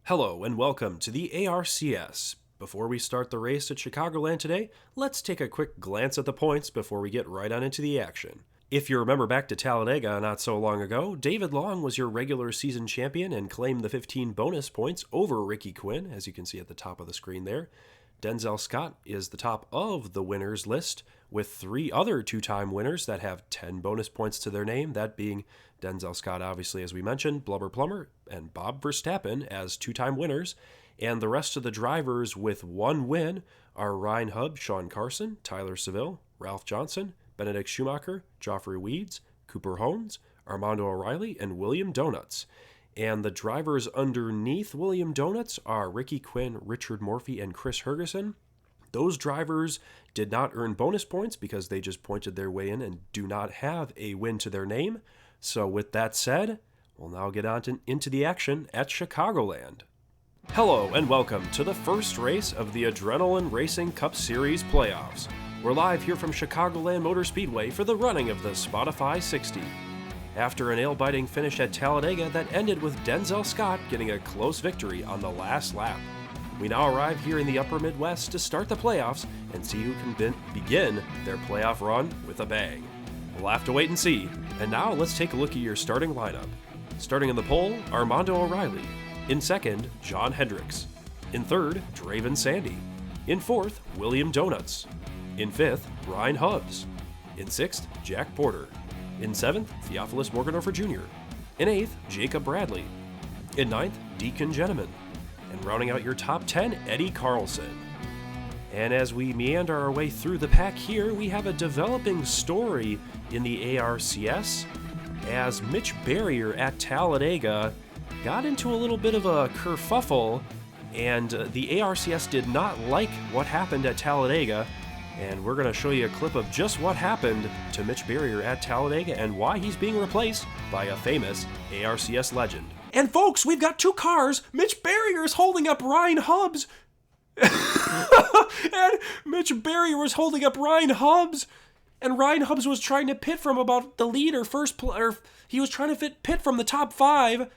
Hello and welcome to the ARCS. Before we start the race at Chicagoland today, let's take a quick glance at the points before we get right on into the action. If you remember back to Talladega not so long ago, David Long was your regular season champion and claimed the 15 bonus points over Ricky Quinn, as you can see at the top of the screen there. Denzel Scott is the top of the winners list, with three other two-time winners that have 10 bonus points to their name, that being Denzel Scott, obviously, as we mentioned, Blubber Plumber, and Bob Verstappen as two-time winners. And the rest of the drivers with one win are Ryan Hubb, Sean Carson, Tyler Seville, Ralph Johnson, Benedict Schumacher, Joffrey Weeds, Cooper Hones, Armando O'Reilly, and William Donuts. And the drivers underneath William Donuts are Ricky Quinn, Richard Morphy, and Chris Hergeson. Those drivers did not earn bonus points because they just pointed their way in and do not have a win to their name. So with that said, we'll now get on into the action at Chicagoland. Hello and welcome to the first race of the Adrenaline Racing Cup Series playoffs. We're live here from Chicagoland Motor Speedway for the running of the Spotify 60. After a nail-biting finish at Talladega that ended with Denzel Scott getting a close victory on the last lap. We now arrive here in the upper Midwest to start the playoffs and see who can begin their playoff run with a bang. We'll have to wait and see. And now let's take a look at your starting lineup. Starting in the pole, Armando O'Reilly. In second, John Hendricks. In third, Draven Sandy. In fourth, William Donuts. In fifth, Ryan Hubbs. In sixth, Jack Porter. In seventh, Theophilus Morgendorfer Jr. In eighth, Jacob Bradley. In ninth, Deacon Gentleman. And rounding out your top 10, Eddie Carlson. And as we meander our way through the pack here, we have a developing story in the ARCS as Mitch Barrier at Talladega got into a little bit of a kerfuffle, and the ARCS did not like what happened at Talladega. And we're going to show you a clip of just what happened to Mitch Barrier at Talladega and why he's being replaced by a famous ARCS legend. And folks, we've got two cars. Mitch Barrier is holding up Ryan Hubbs. And Mitch Barrier was holding up Ryan Hubbs. And Ryan Hubbs was trying to pit from about the lead or he was trying to pit from the top 5.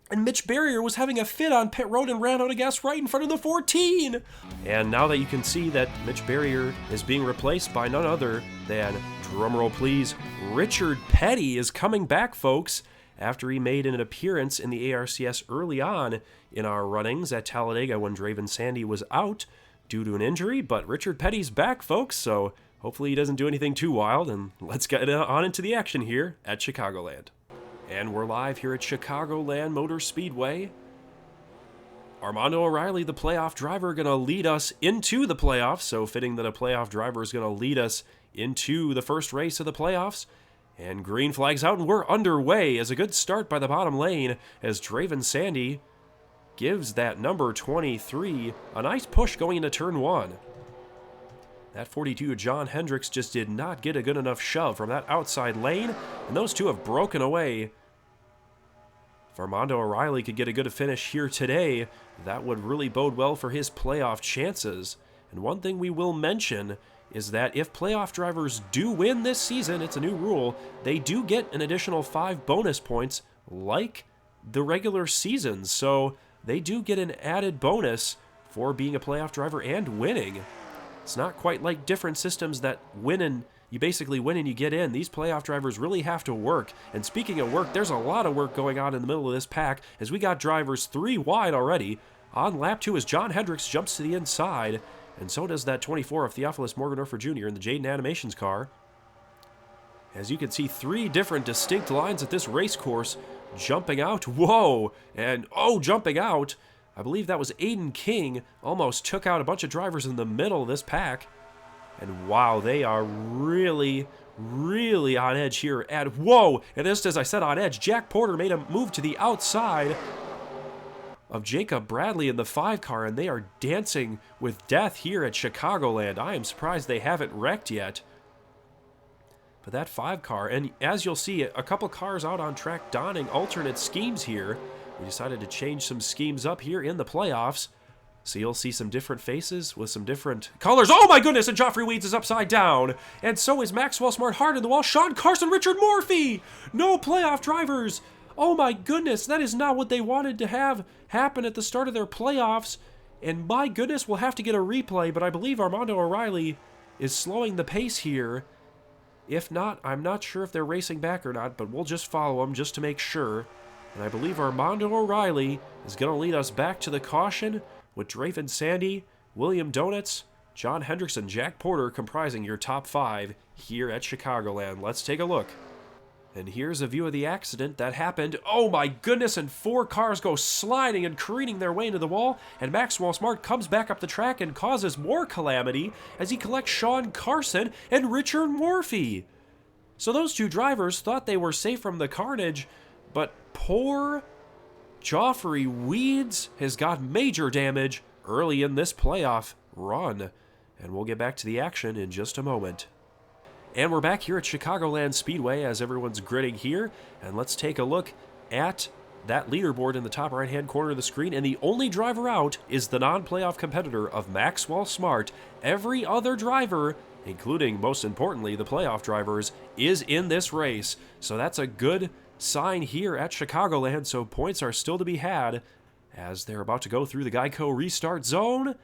And Mitch Barrier was having a fit on pit road and ran out of gas right in front of the 14. And now that you can see that Mitch Barrier is being replaced by none other than, drumroll please, Richard Petty is coming back, folks, after he made an appearance in the ARCS early on in our runnings at Talladega when Draven Sandy was out due to an injury. But Richard Petty's back, folks, so hopefully he doesn't do anything too wild. And let's get on into the action here at Chicagoland. And we're live here at Chicagoland Motor Speedway. Armando O'Reilly, the playoff driver, going to lead us into the playoffs. So fitting that a playoff driver is going to lead us into the first race of the playoffs. And green flag's out and we're underway as a good start by the bottom lane as Draven Sandy gives that number 23 a nice push going into turn 1. That 42 John Hendricks just did not get a good enough shove from that outside lane, and those two have broken away. If Armando O'Reilly could get a good finish here today, that would really bode well for his playoff chances. And one thing we will mention is that if playoff drivers do win this season, it's a new rule, they do get an additional 5 bonus points like the regular season. So they do get an added bonus for being a playoff driver and winning. It's not quite like different systems that you basically win and you get in. These playoff drivers really have to work. And speaking of work, there's a lot of work going on in the middle of this pack as we got drivers 3 wide already. On lap 2 as John Hendricks jumps to the inside, and so does that 24 of Theophilus Morgendorfer Jr. in the Jaden Animations car. As you can see, 3 different distinct lines at this race course jumping out. Whoa! And jumping out. I believe that was Aiden King, almost took out a bunch of drivers in the middle of this pack. And wow, they are really, really on edge here. And whoa, and just as I said on edge, Jack Porter made a move to the outside of Jacob Bradley in the 5 car, and they are dancing with death here at Chicagoland. I am surprised they haven't wrecked yet. But that 5 car, and as you'll see, a couple cars out on track donning alternate schemes here. We decided to change some schemes up here in the playoffs. So you'll see some different faces with some different colors. Oh my goodness, and Joffrey Weeds is upside down. And so is Maxwell Smart Hard in the wall. Sean Carson, Richard Morphy. No playoff drivers Oh my goodness, that is not what they wanted to have happen at the start of their playoffs. And my goodness, we'll have to get a replay, but I believe Armando O'Reilly is slowing the pace here. If not, I'm not sure if they're racing back or not, but we'll just follow them just to make sure. And I believe Armando O'Reilly is going to lead us back to the caution with Draven Sandy, William Donuts, John Hendricks, and Jack Porter comprising your top 5 here at Chicagoland. Let's take a look. And here's a view of the accident that happened. Oh my goodness, and 4 cars go sliding and careening their way into the wall, and Maxwell Smart comes back up the track and causes more calamity as he collects Sean Carson and Richard Morphy. So those 2 drivers thought they were safe from the carnage, but poor Joffrey Weeds has got major damage early in this playoff run. And we'll get back to the action in just a moment. And we're back here at Chicagoland Speedway as everyone's gritting here. And let's take a look at that leaderboard in the top right-hand corner of the screen. And the only driver out is the non-playoff competitor of Maxwell Smart. Every other driver, including, most importantly, the playoff drivers, is in this race. So that's a good sign here at Chicagoland. So points are still to be had as they're about to go through the Geico restart zone.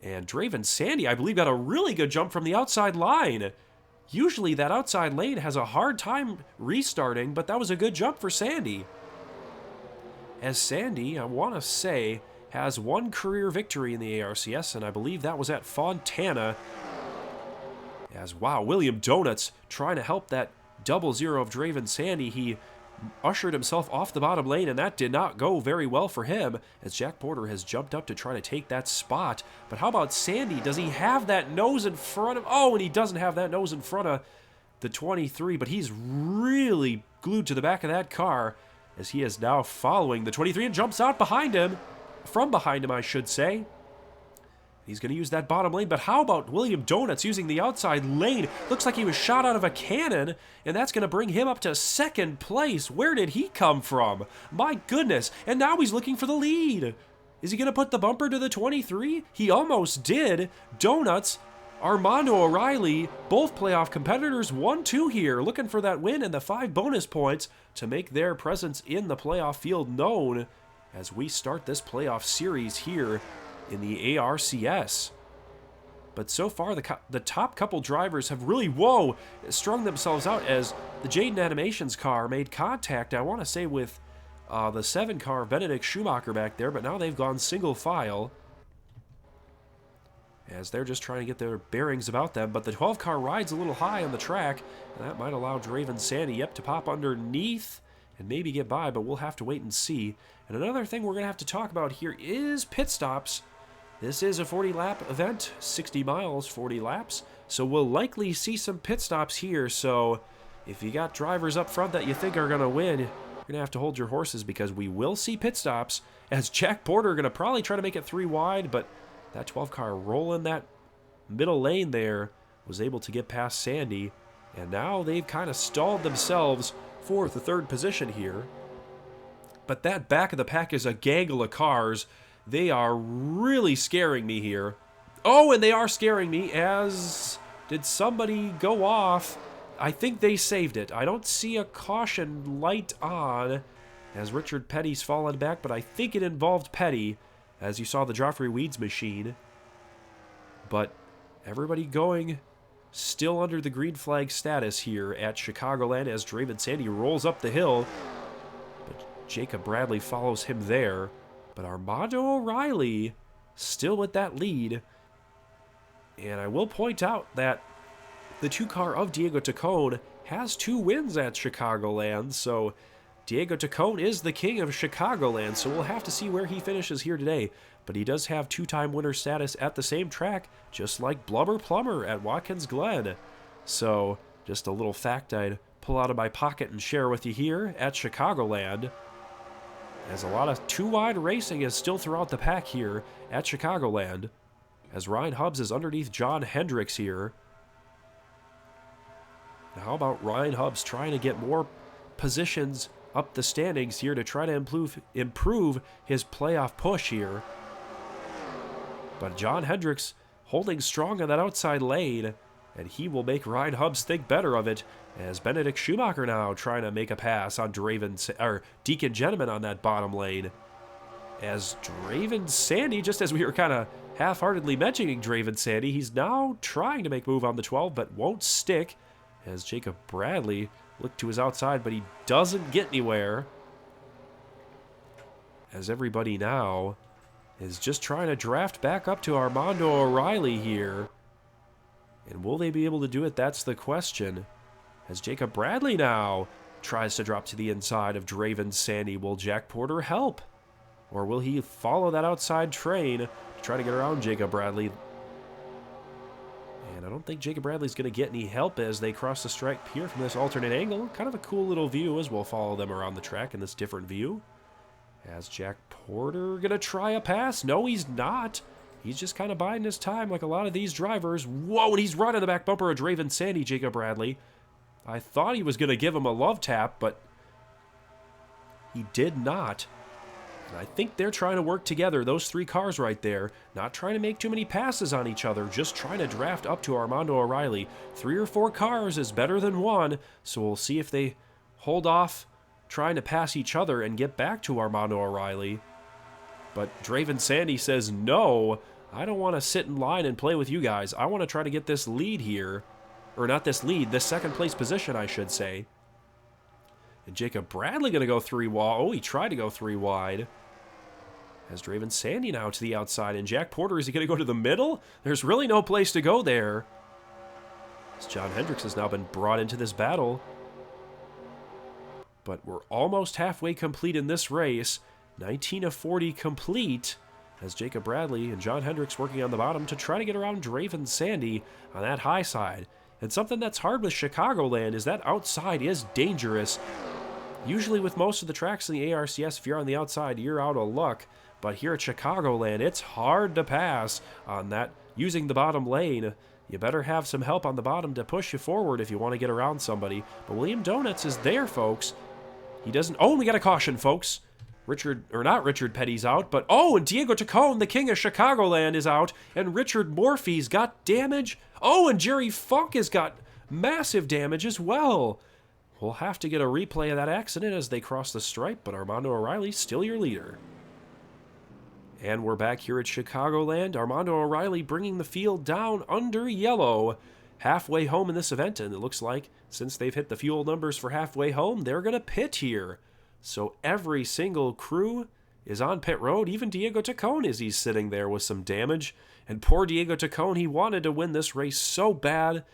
And Draven Sandy, I believe, got a really good jump from the outside line. Usually that outside lane has a hard time restarting, but that was a good jump for Sandy. As Sandy, I want to say, has 1 career victory in the ARCS, and I believe that was at Fontana. As, wow, William Donuts trying to help that 0-0 of Draven Sandy. He ushered himself off the bottom lane, and that did not go very well for him as Jack Porter has jumped up to try to take that spot. But how about Sandy? Does he have that nose in front of... Oh, and he doesn't have that nose in front of the 23, but he's really glued to the back of that car as he is now following the 23 and jumps out behind him. From behind him, I should say. He's going to use that bottom lane, but how about William Donuts using the outside lane? Looks like he was shot out of a cannon, and that's going to bring him up to 2nd place. Where did he come from? My goodness, and now he's looking for the lead. Is he going to put the bumper to the 23? He almost did. Donuts, Armando O'Reilly, both playoff competitors, 1-2 here, looking for that win and the 5 bonus points to make their presence in the playoff field known as we start this playoff series here in the ARCS. But so far, the top couple drivers have really, strung themselves out as the Jaden Animations car made contact, I want to say, with the 7 car of Benedict Schumacher back there, but now they've gone single file as they're just trying to get their bearings about them. But the 12 car rides a little high on the track, and that might allow Draven Sandy, to pop underneath and maybe get by, but we'll have to wait and see. And another thing we're going to have to talk about here is pit stops. This is a 40-lap event, 60 miles, 40 laps, so we'll likely see some pit stops here. So if you got drivers up front that you think are going to win, you're going to have to hold your horses because we will see pit stops as Jack Porter going to probably try to make it 3 wide, but that 12 car rolling that middle lane there was able to get past Sandy, and now they've kind of stalled themselves for the 3rd position here. But that back of the pack is a gaggle of cars. They are really scaring me here. Oh, and they are scaring me as... Did somebody go off? I think they saved it. I don't see a caution light on as Richard Petty's fallen back, but I think it involved Petty as you saw the Joffrey Weeds machine. But everybody going still under the green flag status here at Chicagoland as Draven Sandy rolls up the hill. But Jacob Bradley follows him there. But Armando O'Reilly still with that lead. And I will point out that the 2 car of Diego Tacone has 2 wins at Chicagoland. So Diego Tacone is the king of Chicagoland. So we'll have to see where he finishes here today. But he does have 2-time winner status at the same track, just like Blubber Plumber at Watkins Glen. So just a little fact I'd pull out of my pocket and share with you here at Chicagoland, as a lot of 2-wide racing is still throughout the pack here at Chicagoland, as Ryan Hubbs is underneath John Hendricks here. Now, how about Ryan Hubbs trying to get more positions up the standings here to try to improve his playoff push here? But John Hendricks holding strong on that outside lane And he will make Ryan Hubbs think better of it, as Benedict Schumacher now trying to make a pass on Deacon Gentleman on that bottom lane. As Draven Sandy, just as we were kind of half-heartedly mentioning Draven Sandy, he's now trying to make move on the 12, but won't stick, as Jacob Bradley looked to his outside, but he doesn't get anywhere. As everybody now is just trying to draft back up to Armando O'Reilly here. And will they be able to do it? That's the question. As Jacob Bradley now tries to drop to the inside of Draven Sandy, will Jack Porter help? Or will he follow that outside train to try to get around Jacob Bradley? And I don't think Jacob Bradley's going to get any help as they cross the stripe here from this alternate angle. Kind of a cool little view as we'll follow them around the track in this different view. As Jack Porter going to try a pass? No, he's not. He's just kind of biding his time like a lot of these drivers. Whoa, and he's right on the back bumper of Draven Sandy, Jacob Bradley. I thought he was going to give him a love tap, but he did not. And I think they're trying to work together, those three cars right there. Not trying to make too many passes on each other, just trying to draft up to Armando O'Reilly. 3 or 4 cars is better than one, so we'll see if they hold off trying to pass each other and get back to Armando O'Reilly. But Draven Sandy says, no, I don't want to sit in line and play with you guys. I want to try to get this lead here. Or not this lead, this second place position, I should say. And Jacob Bradley going to go 3 wide. Oh, he tried to go 3 wide. Has Draven Sandy now to the outside. And Jack Porter, is he going to go to the middle? There's really no place to go there. As John Hendricks has now been brought into this battle. But we're almost halfway complete in this race. 19 of 40 complete. As Jacob Bradley and John Hendricks working on the bottom to try to get around Draven Sandy on that high side. And something that's hard with Chicagoland is that outside is dangerous. Usually with most of the tracks in the ARCS, if you're on the outside, you're out of luck. But here at Chicagoland, it's hard to pass on that using the bottom lane. You better have some help on the bottom to push you forward if you want to get around somebody. But William Donuts is there, folks. He doesn't... Oh, we got a caution, folks. Not Richard Petty's out, but... Oh, and Diego Tacone, the king of Chicagoland, is out. And Richard Morphy's got damage. Oh, and Jerry Funk has got massive damage as well. We'll have to get a replay of that accident as they cross the stripe, but Armando O'Reilly's still your leader. And we're back here at Chicagoland. Armando O'Reilly bringing the field down under yellow. Halfway home in this event, and it looks like since they've hit the fuel numbers for halfway home, they're going to pit here. So every single crew is on pit road, even Diego Tacone as he's sitting there with some damage. And poor Diego Tacone, he wanted to win this race so bad,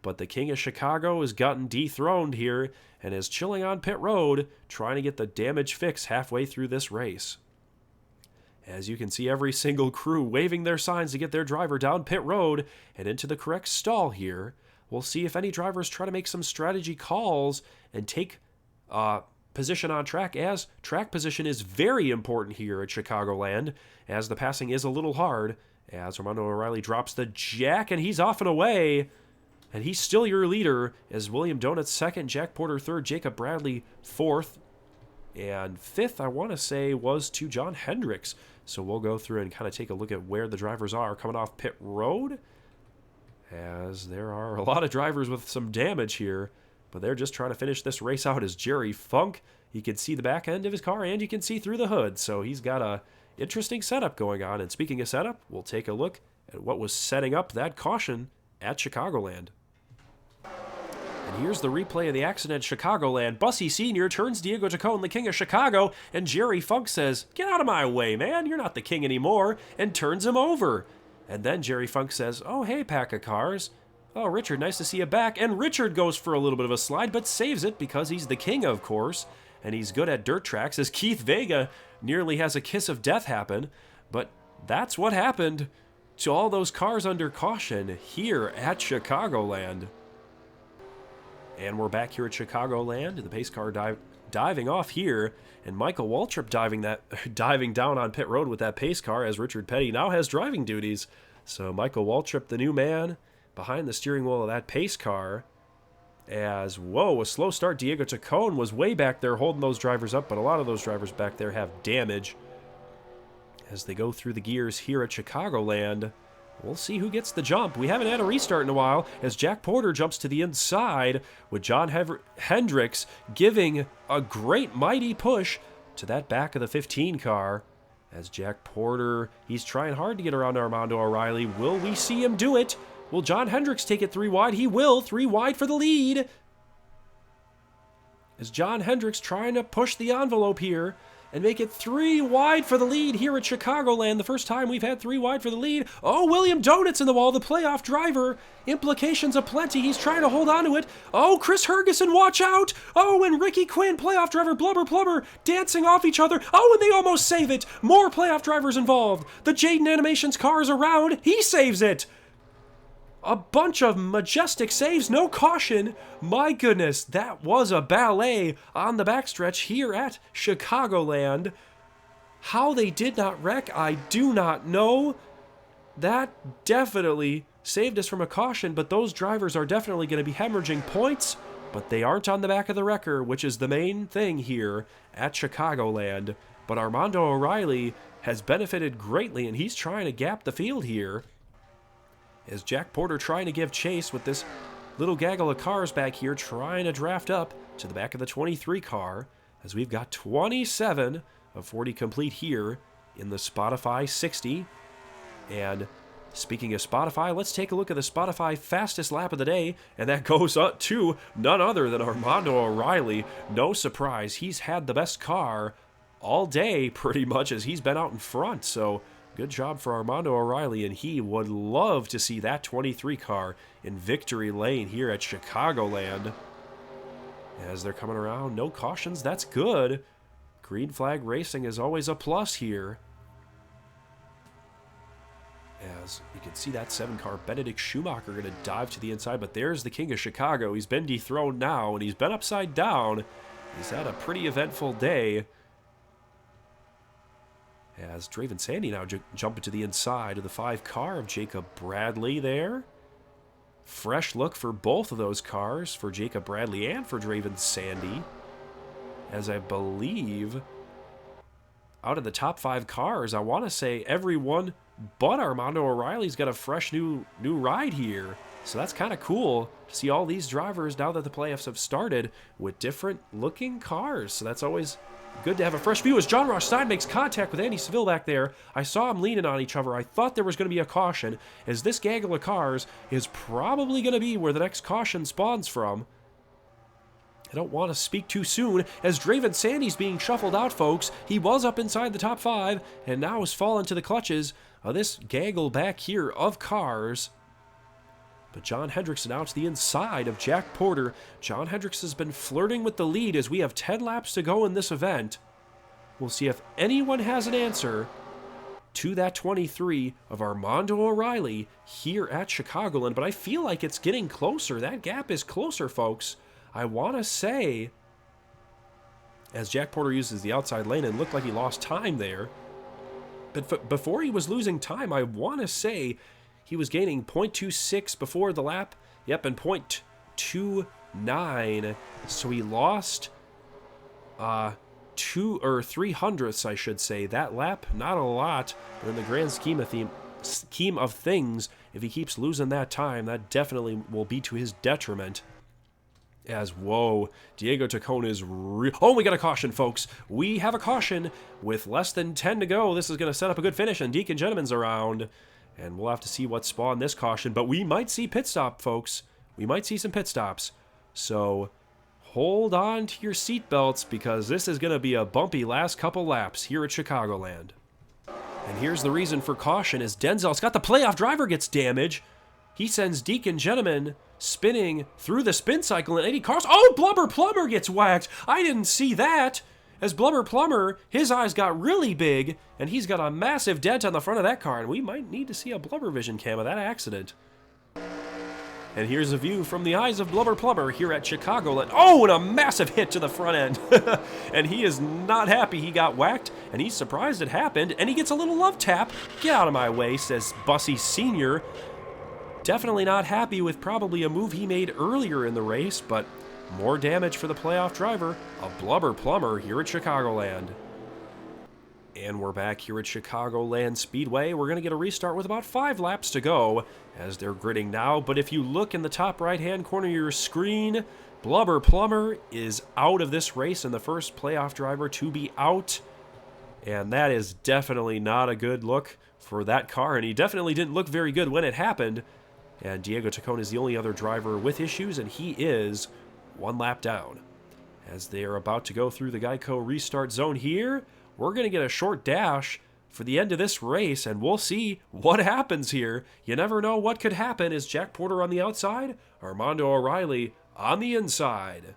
but the King of Chicago has gotten dethroned here and is chilling on pit road, trying to get the damage fixed halfway through this race. As you can see, every single crew waving their signs to get their driver down pit road and into the correct stall here. We'll see if any drivers try to make some strategy calls and take position on track, as track position is very important here at Chicagoland, as the passing is a little hard, as Armando O'Reilly drops the jack, and he's off and away, and he's still your leader, as William Donuts second, Jack Porter third, Jacob Bradley fourth, and fifth, I want to say, was to John Hendricks. So we'll go through and kind of take a look at where the drivers are coming off pit road, as there are a lot of drivers with some damage here, but they're just trying to finish this race out. As Jerry Funk, you can see the back end of his car and you can see through the hood, so he's got a interesting setup going on. And speaking of setup, we'll take a look at what was setting up that caution at Chicagoland. And here's the replay of the accident at Chicagoland. Bussy Sr. turns Diego Tacone, the king of Chicago, and Jerry Funk says, "Get out of my way, man, you're not the king anymore," and turns him over. And then Jerry Funk says, "Oh, hey, pack of cars. Oh, Richard, nice to see you back." And Richard goes for a little bit of a slide, but saves it because he's the king, of course. And he's good at dirt tracks, as Keith Vega nearly has a kiss of death happen. But that's what happened to all those cars under caution here at Chicagoland. And we're back here at Chicagoland, the pace car diving off here, and Michael Waltrip diving down on pit road with that pace car, as Richard Petty now has driving duties. So Michael Waltrip, the new man, behind the steering wheel of that pace car, as, whoa, a slow start. Diego Tacone was way back there holding those drivers up, but a lot of those drivers back there have damage as they go through the gears here at Chicagoland. We'll see who gets the jump. We haven't had a restart in a while as Jack Porter jumps to the inside with John Hendricks giving a great mighty push to that back of the 15 car. As Jack Porter, he's trying hard to get around Armando O'Reilly. Will we see him do it? Will John Hendricks take it 3 wide? He will. 3 wide for the lead. As John Hendricks trying to push the envelope here and make it 3 wide for the lead here at Chicagoland. The first time we've had 3 wide for the lead. Oh, William Donut's in the wall, the playoff driver. Implications aplenty. He's trying to hold on to it. Oh, Chris Hergeson, watch out. Oh, and Ricky Quinn, playoff driver, Blubber Plumber, dancing off each other. Oh, and they almost save it. More playoff drivers involved. The Jaden Animations car is around. He saves it. A bunch of majestic saves, no caution. My goodness, that was a ballet on the backstretch here at Chicagoland. How they did not wreck, I do not know. That definitely saved us from a caution, but those drivers are definitely going to be hemorrhaging points, but they aren't on the back of the wrecker, which is the main thing here at Chicagoland. But Armando O'Reilly has benefited greatly, and he's trying to gap the field here. As Jack Porter trying to give chase with this little gaggle of cars back here, trying to draft up to the back of the 23 car, as we've got 27 of 40 complete here in the Spotify 60. And speaking of Spotify, let's take a look at the Spotify fastest lap of the day, and that goes up to none other than Armando O'Reilly. No surprise, he's had the best car all day, pretty much, as he's been out in front, so good job for Armando O'Reilly, and he would love to see that 23 car in victory lane here at Chicagoland. As they're coming around, no cautions, that's good. Green flag racing is always a plus here. As you can see that 7 car, Benedict Schumacher going to dive to the inside, but there's the king of Chicago. He's been dethroned now, and he's been upside down. He's had a pretty eventful day. As Draven Sandy now jumping to the inside of the 5 car of Jacob Bradley there. Fresh look for both of those cars, for Jacob Bradley and for Draven Sandy. As I believe, out of the top 5 cars, I want to say everyone but Armando O'Reilly's got a fresh new ride here. So that's kind of cool to see all these drivers, now that the playoffs have started, with different looking cars. So that's always good to have a fresh view. As John Ross Stein makes contact with Andy Seville back there, I saw them leaning on each other. I thought there was going to be a caution, as this gaggle of cars is probably going to be where the next caution spawns from. I don't want to speak too soon, as Draven Sandy's being shuffled out, folks. He was up inside the top 5, and now has fallen to the clutches of this gaggle back here of cars. But John Hendricks now to the inside of Jack Porter. John Hendricks has been flirting with the lead as we have 10 laps to go in this event. We'll see if anyone has an answer to that 23 of Armando O'Reilly here at Chicagoland. But I feel like it's getting closer. That gap is closer, folks. I want to say, as Jack Porter uses the outside lane and looked like he lost time there. But before he was losing time, I want to say he was gaining 0.26 before the lap. Yep, and 0.29. So he lost 2 or 300ths, I should say, that lap. Not a lot, but in the grand scheme of things, if he keeps losing that time, that definitely will be to his detriment. As, whoa, Diego Tacona is oh, we got a caution, folks. We have a caution with less than 10 to go. This is going to set up a good finish, and Deacon Gentleman's around. And we'll have to see what spawned this caution. But we might see pit stop, folks. We might see some pit stops. So hold on to your seatbelts, because this is going to be a bumpy last couple laps here at Chicagoland. And here's the reason for caution, is Denzel Scott, the playoff driver, gets damage. He sends Deacon Gentleman spinning through the spin cycle in 80 cars. Oh, Blubber Plumber gets whacked. I didn't see that. As Blubber Plumber, his eyes got really big, and he's got a massive dent on the front of that car, and we might need to see a Blubber Vision cam of that accident. And here's a view from the eyes of Blubber Plumber here at Chicagoland. Oh, and a massive hit to the front end. And he is not happy he got whacked, and he's surprised it happened, and he gets a little love tap. Get out of my way, says Bussy Sr. Definitely not happy with probably a move he made earlier in the race, but more damage for the playoff driver, a Blubber Plumber here at Chicagoland. And we're back here at Chicagoland Speedway. We're going to get a restart with about 5 laps to go as they're gridding now. But if you look in the top right-hand corner of your screen, Blubber Plumber is out of this race and the first playoff driver to be out. And that is definitely not a good look for that car. And he definitely didn't look very good when it happened. And Diego Tacon is the only other driver with issues, and he is 1 lap down. As they are about to go through the Geico restart zone here, we're going to get a short dash for the end of this race, and we'll see what happens here. You never know what could happen. Is Jack Porter on the outside? Armando O'Reilly on the inside.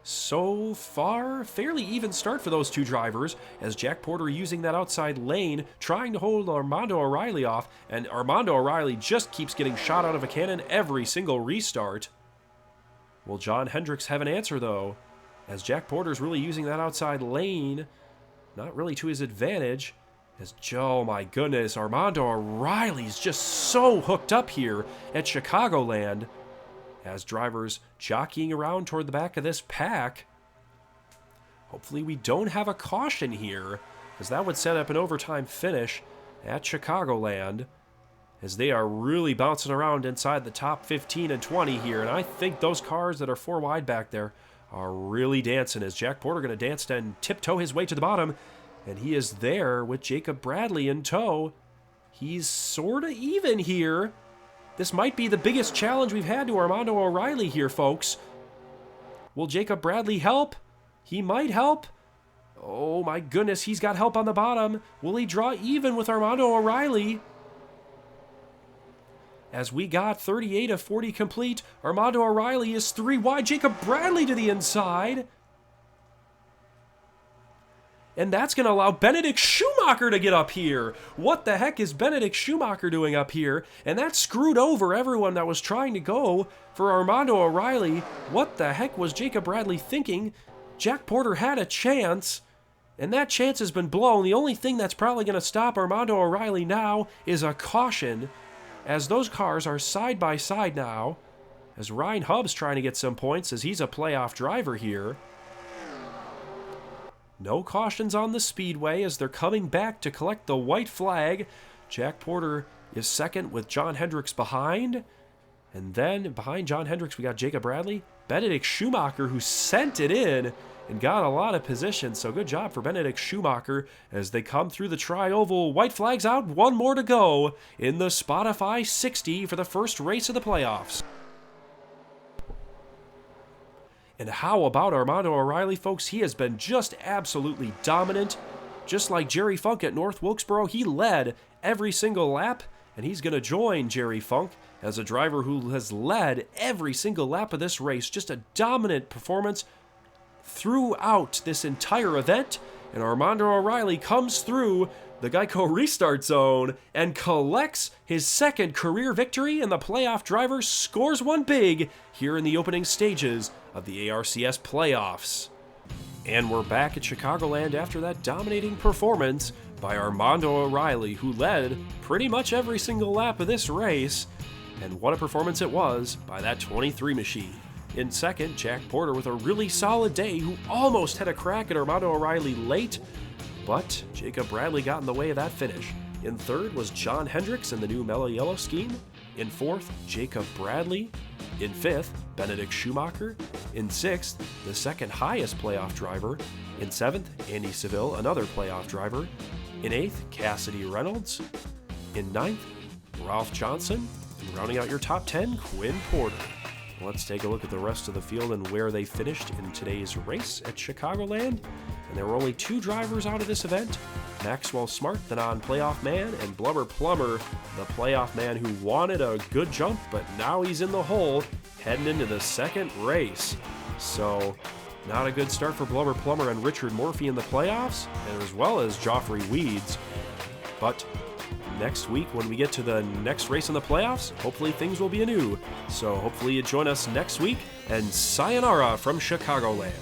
So far, fairly even start for those two drivers, as Jack Porter using that outside lane, trying to hold Armando O'Reilly off, and Armando O'Reilly just keeps getting shot out of a cannon every single restart. Will John Hendricks have an answer, though? As Jack Porter's really using that outside lane, not really to his advantage. As, oh my goodness, Armando O'Reilly's just so hooked up here at Chicagoland. As drivers jockeying around toward the back of this pack. Hopefully we don't have a caution here, as that would set up an overtime finish at Chicagoland, as they are really bouncing around inside the top 15 and 20 here. And I think those cars that are 4 wide back there are really dancing, as Jack Porter going to dance and tiptoe his way to the bottom. And he is there with Jacob Bradley in tow. He's sort of even here. This might be the biggest challenge we've had to Armando O'Reilly here, folks. Will Jacob Bradley help? He might help. Oh my goodness, he's got help on the bottom. Will he draw even with Armando O'Reilly? As we got 38 of 40 complete, Armando O'Reilly is 3 wide. Jacob Bradley to the inside. And that's going to allow Benedict Schumacher to get up here. What the heck is Benedict Schumacher doing up here? And that screwed over everyone that was trying to go for Armando O'Reilly. What the heck was Jacob Bradley thinking? Jack Porter had a chance, and that chance has been blown. The only thing that's probably going to stop Armando O'Reilly now is a caution, as those cars are side by side now, as Ryan Hubb's trying to get some points as he's a playoff driver here. No cautions on the speedway as they're coming back to collect the white flag. Jack Porter is second with John Hendricks behind. And then behind John Hendricks, we got Jacob Bradley. Benedict Schumacher, who sent it in and got a lot of position. So good job for Benedict Schumacher as they come through the tri-oval. White flag's out, 1 more to go in the Spotify 60 for the first race of the playoffs. And how about Armando O'Reilly, folks? He has been just absolutely dominant. Just like Jerry Funk at North Wilkesboro, he led every single lap, and he's going to join Jerry Funk as a driver who has led every single lap of this race. Just a dominant performance throughout this entire event. And Armando O'Reilly comes through the Geico restart zone and collects his second career victory, and the playoff driver scores one big here in the opening stages of the ARCS playoffs. And we're back at Chicagoland after that dominating performance by Armando O'Reilly, who led pretty much every single lap of this race. And what a performance it was by that 23 machine. In second, Jack Porter with a really solid day, who almost had a crack at Armando O'Reilly late, but Jacob Bradley got in the way of that finish. In third was John Hendricks in the new Mellow Yellow scheme. In fourth, Jacob Bradley. In fifth, Benedict Schumacher. In sixth, the second highest playoff driver. In seventh, Andy Seville, another playoff driver. In eighth, Cassidy Reynolds. In ninth, Ralph Johnson. And rounding out your top 10, Quinn Porter. Let's take a look at the rest of the field and where they finished in today's race at Chicagoland. And there were only 2 drivers out of this event. Maxwell Smart, the non-playoff man, and Blubber Plumber, the playoff man who wanted a good jump, but now he's in the hole heading into the second race. So, not a good start for Blubber Plumber and Richard Morphy in the playoffs, and as well as Joffrey Weeds. But next week, when we get to the next race in the playoffs, hopefully things will be anew. So hopefully you join us next week, and sayonara from Chicagoland.